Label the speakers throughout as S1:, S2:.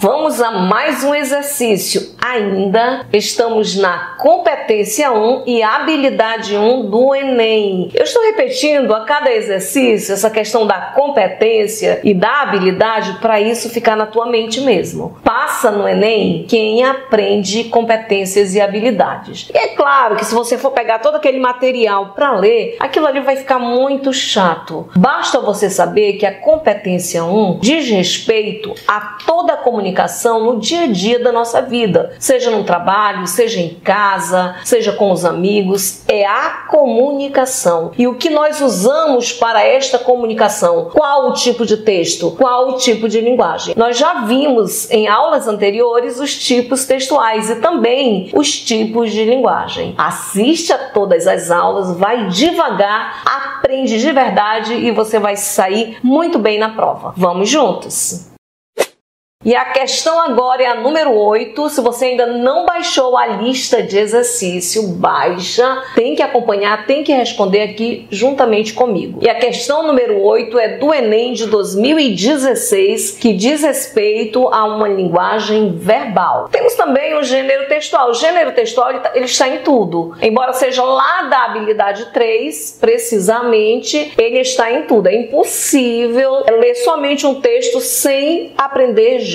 S1: Vamos a mais um exercício. Ainda estamos na competência 1 e habilidade 1 do Enem. Eu estou repetindo a cada exercício essa questão da competência e da habilidade para isso ficar na tua mente mesmo. Passa no Enem quem aprende competências e habilidades. E é claro que se você for pegar todo aquele material para ler, aquilo ali vai ficar muito chato. Basta você saber que a competência 1 diz respeito a toda a comunicação no dia a dia da nossa vida, seja no trabalho, seja em casa, seja com os amigos, é a comunicação. E o que nós usamos para esta comunicação? Qual o tipo de texto? Qual o tipo de linguagem? Nós já vimos em aulas anteriores os tipos textuais e também os tipos de linguagem. Assiste a todas as aulas, vai devagar, aprende de verdade e você vai sair muito bem na prova. Vamos juntos? E a questão agora é a número 8. Se você ainda não baixou a lista de exercício, baixa. Tem que acompanhar, tem que responder aqui juntamente comigo. E a questão número 8 é do Enem de 2016, que diz respeito a uma linguagem verbal. Temos também o gênero textual. O gênero textual ele está em tudo. Embora seja lá da habilidade 3, precisamente, ele está em tudo. É impossível ler somente um texto sem aprender gênero.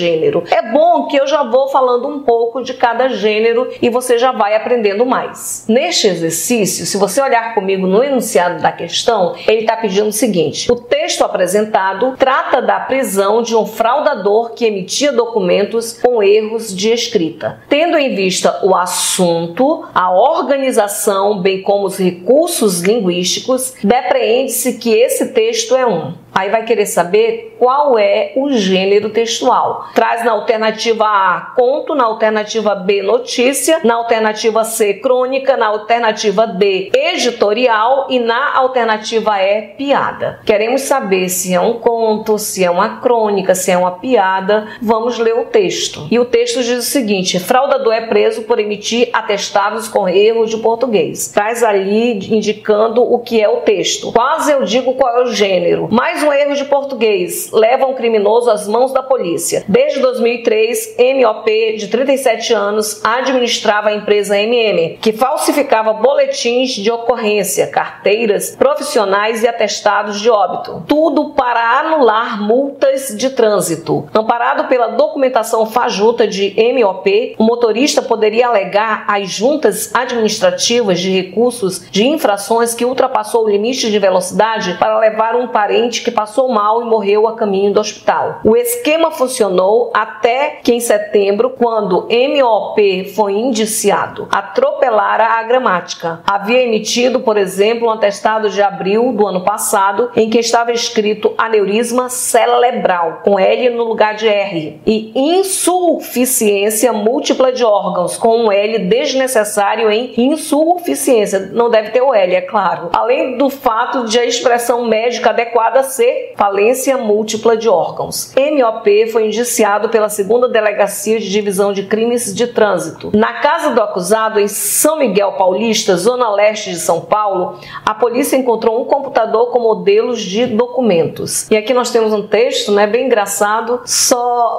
S1: É bom que eu já vou falando um pouco de cada gênero e você já vai aprendendo mais. Neste exercício, se você olhar comigo no enunciado da questão, ele está pedindo o seguinte: o texto apresentado trata da prisão de um fraudador que emitia documentos com erros de escrita. Tendo em vista o assunto, a organização, bem como os recursos linguísticos, depreende-se que esse texto é um. Aí vai querer saber qual é o gênero textual. Traz na alternativa A, conto, na alternativa B, notícia, na alternativa C, crônica, na alternativa D, editorial e na alternativa E, piada. Queremos saber se é um conto, se é uma crônica, se é uma piada. Vamos ler o texto. E o texto diz o seguinte: fraudador é preso por emitir atestados com erros de português. Traz ali indicando o que é o texto. Quase eu digo qual é o gênero. Mais um erro de português leva um criminoso às mãos da polícia. Desde 2003, MOP, de 37 anos, administrava a empresa MM, que falsificava boletins de ocorrência, carteiras profissionais e atestados de óbito. Tudo para anular multas de trânsito. Amparado pela documentação fajuta de MOP, o motorista poderia alegar às juntas administrativas de recursos de infrações que ultrapassou o limite de velocidade para levar um parente que passou mal e morreu a caminho do hospital. O esquema funcionou até que em setembro, quando MOP foi indiciado, atropelara a gramática. Havia emitido, por exemplo, um atestado de abril do ano passado em que estava escrito aneurisma cerebral, com L no lugar de R, e insuficiência múltipla de órgãos, com um L desnecessário em insuficiência. Não deve ter o L, é claro. Além do fato de a expressão médica adequada ser falência múltipla de órgãos. MOP foi indiciado pela 2ª Delegacia de Divisão de Crimes de Trânsito. Na casa do acusado, em São Miguel Paulista, zona leste de São Paulo, a polícia encontrou um computador com modelos de documentos. E aqui nós temos um texto, né, bem engraçado,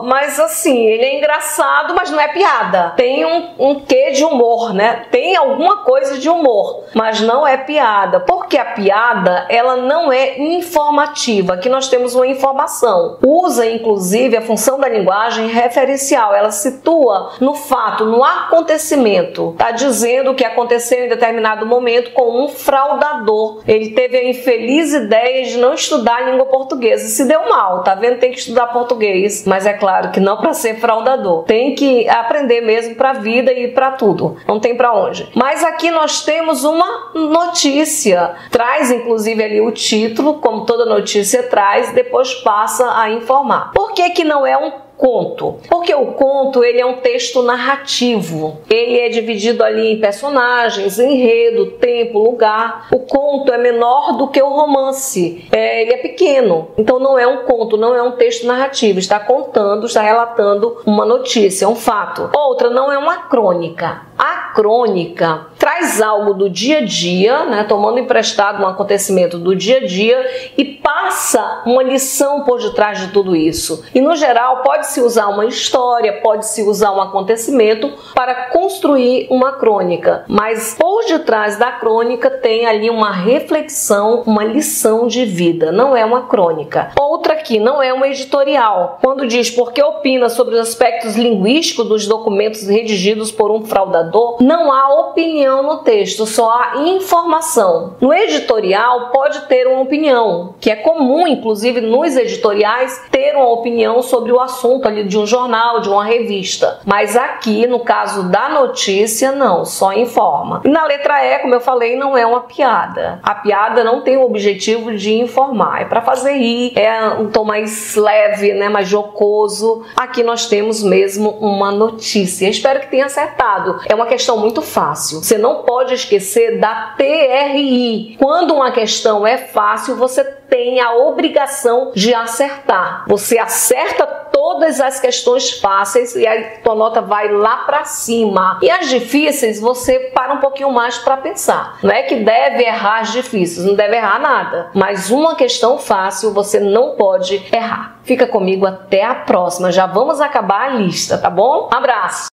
S1: mas assim, ele é engraçado, mas não é piada. Tem um quê de humor, né? Tem alguma coisa de humor, mas não é piada. Porque a piada, ela não é informativa. Aqui nós temos uma informação. Usa, inclusive, a função da linguagem referencial. Ela situa no fato, no acontecimento. Está dizendo que aconteceu em determinado momento com um fraudador. Ele teve a infeliz ideia de não estudar a língua portuguesa. Se deu mal, tá vendo? Tem que estudar português. Mas é claro que não para ser fraudador. Tem que aprender mesmo para a vida e para tudo. Não tem para onde. Mas aqui nós temos uma notícia. Traz, inclusive, ali o título, como toda notícia traz, depois passa a informar. Por que que não é um conto? Porque o conto ele é um texto narrativo. Ele é dividido ali em personagens, enredo, tempo, lugar. O conto é menor do que o romance. Ele é pequeno. Então não é um conto, não é um texto narrativo. Está contando, está relatando uma notícia, um fato. Outra, não é uma crônica. A crônica traz algo do dia a dia, né, tomando emprestado um acontecimento do dia a dia e passa uma lição por detrás de tudo isso. E no geral pode-se usar uma história, pode-se usar um acontecimento para construir uma crônica, mas por detrás da crônica tem ali uma reflexão, uma lição de vida, não é uma crônica. Outra aqui, não é um editorial. Quando diz porque opina sobre os aspectos linguísticos dos documentos redigidos por um fraudador, não há opinião no texto, só há informação. No editorial pode ter uma opinião, que é comum, inclusive nos editoriais, ter uma opinião sobre o assunto ali de um jornal, de uma revista. Mas aqui, no caso da notícia, não, só informa. E na letra E, como eu falei, não é uma piada. A piada não tem o objetivo de informar, é para fazer rir, é um tom mais leve, né, mais jocoso. Aqui nós temos mesmo uma notícia. Espero que tenha acertado. É uma questão muito fácil. Você não pode esquecer da TRI. Quando uma questão é fácil, você tem a obrigação de acertar. Você acerta todas as questões fáceis e a tua nota vai lá para cima. E as difíceis você para um pouquinho mais para pensar. Não é que deve errar as difíceis, não deve errar nada. Mas uma questão fácil você não pode errar. Fica comigo até a próxima. Já vamos acabar a lista, tá bom? Um abraço!